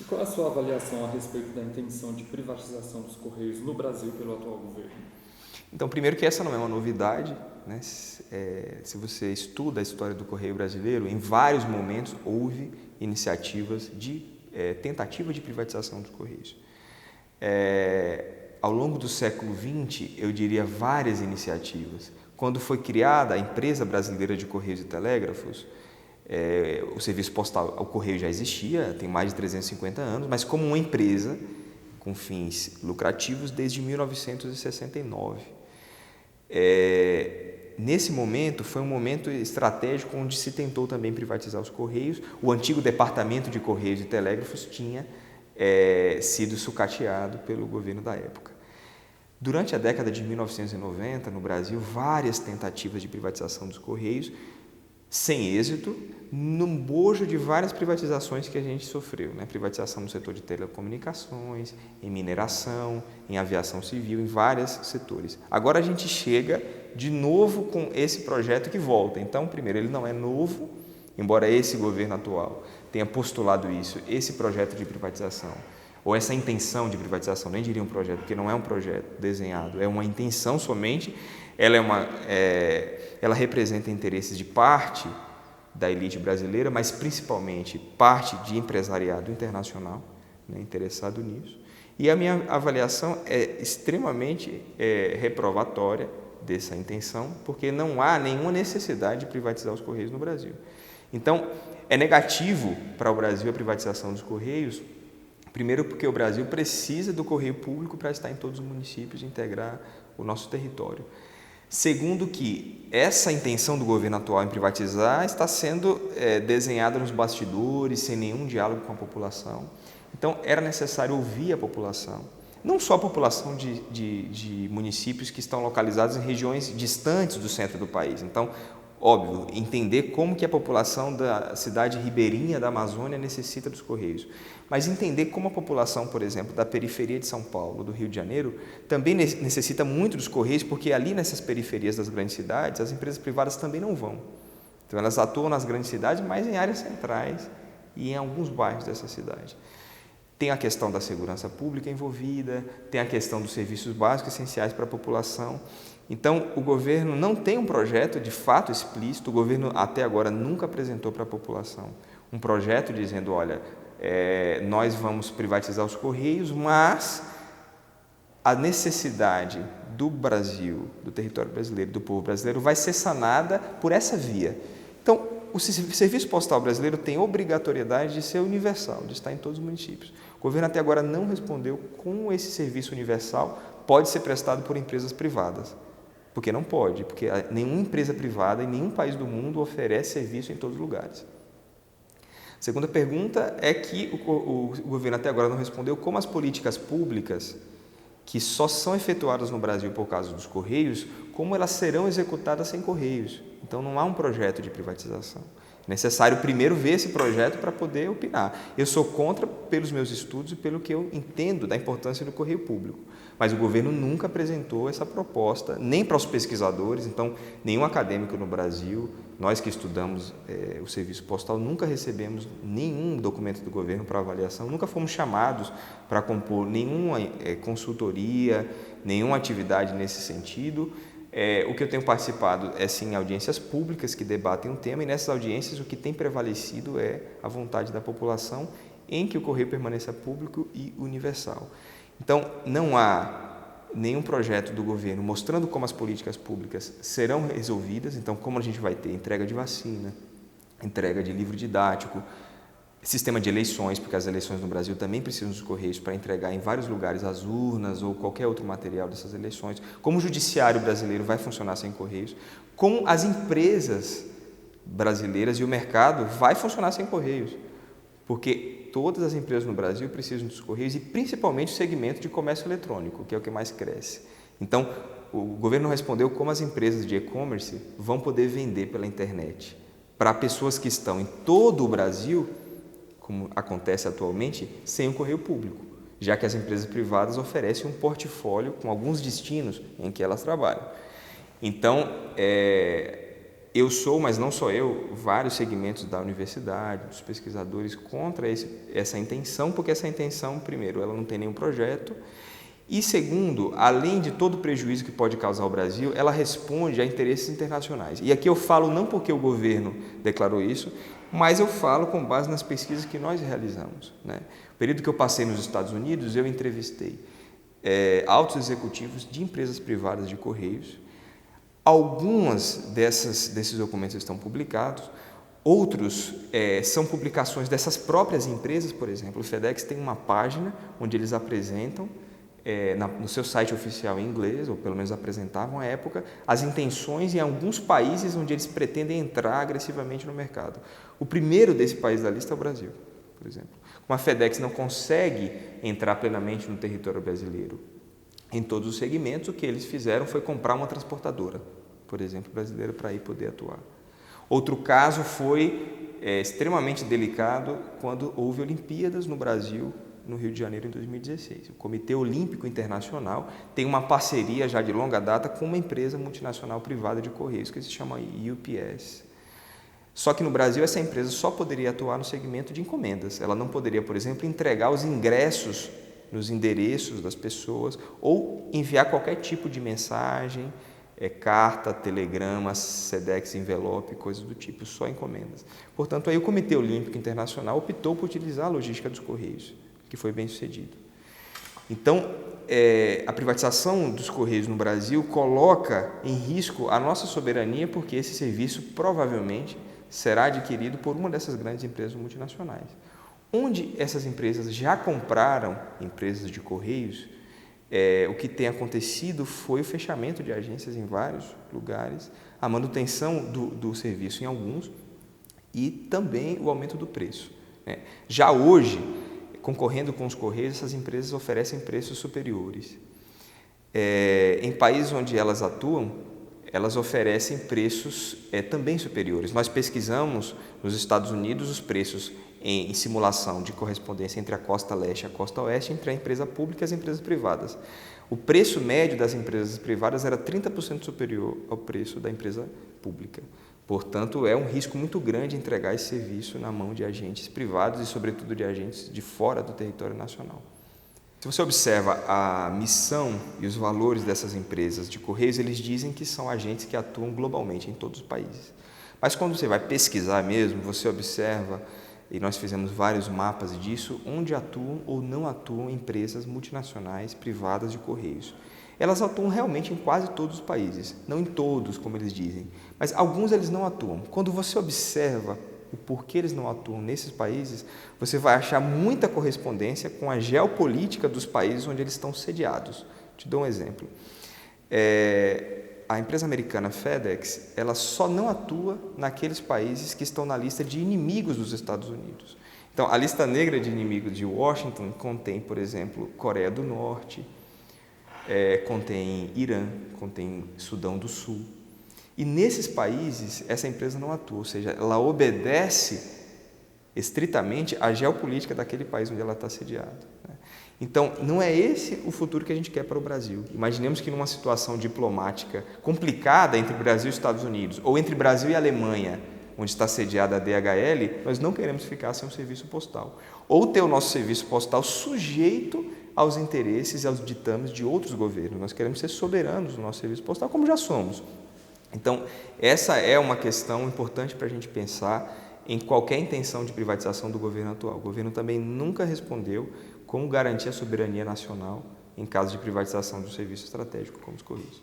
E qual é a sua avaliação a respeito da intenção de privatização dos Correios no Brasil pelo atual governo? Então, primeiro que essa não é uma novidade, né? Se você estuda a história do Correio brasileiro, em vários momentos houve iniciativas de tentativa de privatização dos Correios. Ao longo do século XX, eu diria várias iniciativas. Quando foi criada a Empresa Brasileira de Correios e Telégrafos, o serviço postal, o Correio já existia, tem mais de 350 anos, mas como uma empresa com fins lucrativos desde 1969. Nesse momento, foi um momento estratégico onde se tentou também privatizar os Correios. O antigo Departamento de Correios e Telégrafos tinha sido sucateado pelo governo da época. Durante a década de 1990, no Brasil, várias tentativas de privatização dos Correios, sem êxito, no bojo de várias privatizações que a gente sofreu, né? Privatização no setor de telecomunicações, em mineração, em aviação civil, em vários setores. Agora a gente chega de novo com esse projeto que volta. Então, primeiro, ele não é novo, embora esse governo atual tenha postulado isso, esse projeto de privatização, ou essa intenção de privatização, nem diria um projeto, porque não é um projeto desenhado, é uma intenção somente. Ela representa interesses de parte da elite brasileira, mas principalmente parte de empresariado internacional, né, interessado nisso. E a minha avaliação é extremamente reprovatória dessa intenção, porque não há nenhuma necessidade de privatizar os Correios no Brasil. Então, é negativo para o Brasil a privatização dos Correios, primeiro porque o Brasil precisa do Correio Público para estar em todos os municípios e integrar o nosso território. Segundo que essa intenção do governo atual em privatizar está sendo desenhada nos bastidores, sem nenhum diálogo com a população. Então, era necessário ouvir a população, não só a população de municípios que estão localizados em regiões distantes do centro do país. Então, óbvio, entender como que a população da cidade ribeirinha da Amazônia necessita dos Correios, mas entender como a população, por exemplo, da periferia de São Paulo, do Rio de Janeiro, também necessita muito dos Correios, porque ali nessas periferias das grandes cidades, as empresas privadas também não vão. Então, elas atuam nas grandes cidades, mas em áreas centrais e em alguns bairros dessa cidade. Tem a questão da segurança pública envolvida, tem a questão dos serviços básicos essenciais para a população. Então, o governo não tem um projeto de fato explícito, o governo até agora nunca apresentou para a população um projeto dizendo, olha, nós vamos privatizar os Correios, mas a necessidade do Brasil, do território brasileiro, do povo brasileiro, vai ser sanada por essa via. Então, o Serviço Postal Brasileiro tem obrigatoriedade de ser universal, de estar em todos os municípios. O governo até agora não respondeu como esse serviço universal pode ser prestado por empresas privadas. Porque não pode, porque nenhuma empresa privada em nenhum país do mundo oferece serviço em todos os lugares. A segunda pergunta é que o governo até agora não respondeu como as políticas públicas, que só são efetuadas no Brasil por causa dos Correios, como elas serão executadas sem Correios. Então, não há um projeto de privatização. É necessário primeiro ver esse projeto para poder opinar. Eu sou contra pelos meus estudos e pelo que eu entendo da importância do Correio Público. Mas o governo nunca apresentou essa proposta, nem para os pesquisadores. Então, nenhum acadêmico no Brasil, nós que estudamos o serviço postal, nunca recebemos nenhum documento do governo para avaliação, nunca fomos chamados para compor nenhuma consultoria, nenhuma atividade nesse sentido. O que eu tenho participado é sim audiências públicas que debatem um tema, e nessas audiências o que tem prevalecido é a vontade da população em que o Correio permaneça público e universal. Então, não há nenhum projeto do governo mostrando como as políticas públicas serão resolvidas. Então, como a gente vai ter entrega de vacina, entrega de livro didático, sistema de eleições, porque as eleições no Brasil também precisam dos Correios para entregar em vários lugares as urnas ou qualquer outro material dessas eleições, como o judiciário brasileiro vai funcionar sem Correios, como as empresas brasileiras e o mercado vai funcionar sem Correios, porque todas as empresas no Brasil precisam dos Correios e principalmente o segmento de comércio eletrônico, que é o que mais cresce. Então, o governo respondeu como as empresas de e-commerce vão poder vender pela internet para pessoas que estão em todo o Brasil, como acontece atualmente, sem o Correio Público, já que as empresas privadas oferecem um portfólio com alguns destinos em que elas trabalham. Então, Eu sou, mas não só eu, vários segmentos da universidade, dos pesquisadores contra essa intenção, porque essa intenção, primeiro, ela não tem nenhum projeto, e segundo, além de todo o prejuízo que pode causar ao Brasil, ela responde a interesses internacionais. E aqui eu falo não porque o governo declarou isso, mas eu falo com base nas pesquisas que nós realizamos, né? No período que eu passei nos Estados Unidos, eu entrevistei altos executivos de empresas privadas de Correios. Algumas desses documentos estão publicados, outros são publicações dessas próprias empresas. Por exemplo, o FedEx tem uma página onde eles apresentam, no seu site oficial em inglês, ou pelo menos apresentavam à época, as intenções em alguns países onde eles pretendem entrar agressivamente no mercado. O primeiro desse país da lista é o Brasil, por exemplo. Como a FedEx não consegue entrar plenamente no território brasileiro em todos os segmentos, o que eles fizeram foi comprar uma transportadora, por exemplo, brasileira, para aí poder atuar. Outro caso foi extremamente delicado quando houve Olimpíadas no Brasil, no Rio de Janeiro, em 2016. O Comitê Olímpico Internacional tem uma parceria já de longa data com uma empresa multinacional privada de Correios, que se chama UPS. Só que no Brasil essa empresa só poderia atuar no segmento de encomendas. Ela não poderia, por exemplo, entregar os ingressos nos endereços das pessoas ou enviar qualquer tipo de mensagem, carta, telegrama, SEDEX, envelope, coisas do tipo, só encomendas. Portanto, aí o Comitê Olímpico Internacional optou por utilizar a logística dos Correios, que foi bem sucedido. Então, a privatização dos Correios no Brasil coloca em risco a nossa soberania, porque esse serviço provavelmente será adquirido por uma dessas grandes empresas multinacionais. Onde essas empresas já compraram empresas de Correios, o que tem acontecido foi o fechamento de agências em vários lugares, a manutenção do serviço em alguns e também o aumento do preço, né? Já hoje, concorrendo com os Correios, essas empresas oferecem preços superiores. Em países onde elas atuam, elas oferecem preços também superiores. Nós pesquisamos nos Estados Unidos os preços em simulação de correspondência entre a costa leste e a costa oeste, entre a empresa pública e as empresas privadas. O preço médio das empresas privadas era 30% superior ao preço da empresa pública. Portanto, é um risco muito grande entregar esse serviço na mão de agentes privados e, sobretudo, de agentes de fora do território nacional. Se você observa a missão e os valores dessas empresas de Correios, eles dizem que são agentes que atuam globalmente em todos os países. Mas quando você vai pesquisar mesmo, você observa, e nós fizemos vários mapas disso, onde atuam ou não atuam empresas multinacionais privadas de Correios. Elas atuam realmente em quase todos os países, não em todos, como eles dizem, mas alguns eles não atuam. Quando você observa o porquê eles não atuam nesses países, você vai achar muita correspondência com a geopolítica dos países onde eles estão sediados. Te dou um exemplo. A empresa americana FedEx, ela só não atua naqueles países que estão na lista de inimigos dos Estados Unidos. Então, a lista negra de inimigos de Washington contém, por exemplo, Coreia do Norte, contém Irã, contém Sudão do Sul. E nesses países, essa empresa não atua, ou seja, ela obedece estritamente à geopolítica daquele país onde ela está sediada, né? Então, não é esse o futuro que a gente quer para o Brasil. Imaginemos que numa situação diplomática complicada entre Brasil e Estados Unidos, ou entre Brasil e Alemanha, onde está sediada a DHL, nós não queremos ficar sem um serviço postal. Ou ter o nosso serviço postal sujeito aos interesses e aos ditames de outros governos. Nós queremos ser soberanos no nosso serviço postal, como já somos. Então, essa é uma questão importante para a gente pensar em qualquer intenção de privatização do governo atual. O governo também nunca respondeu como garantir a soberania nacional em caso de privatização de um serviço estratégico como os Correios.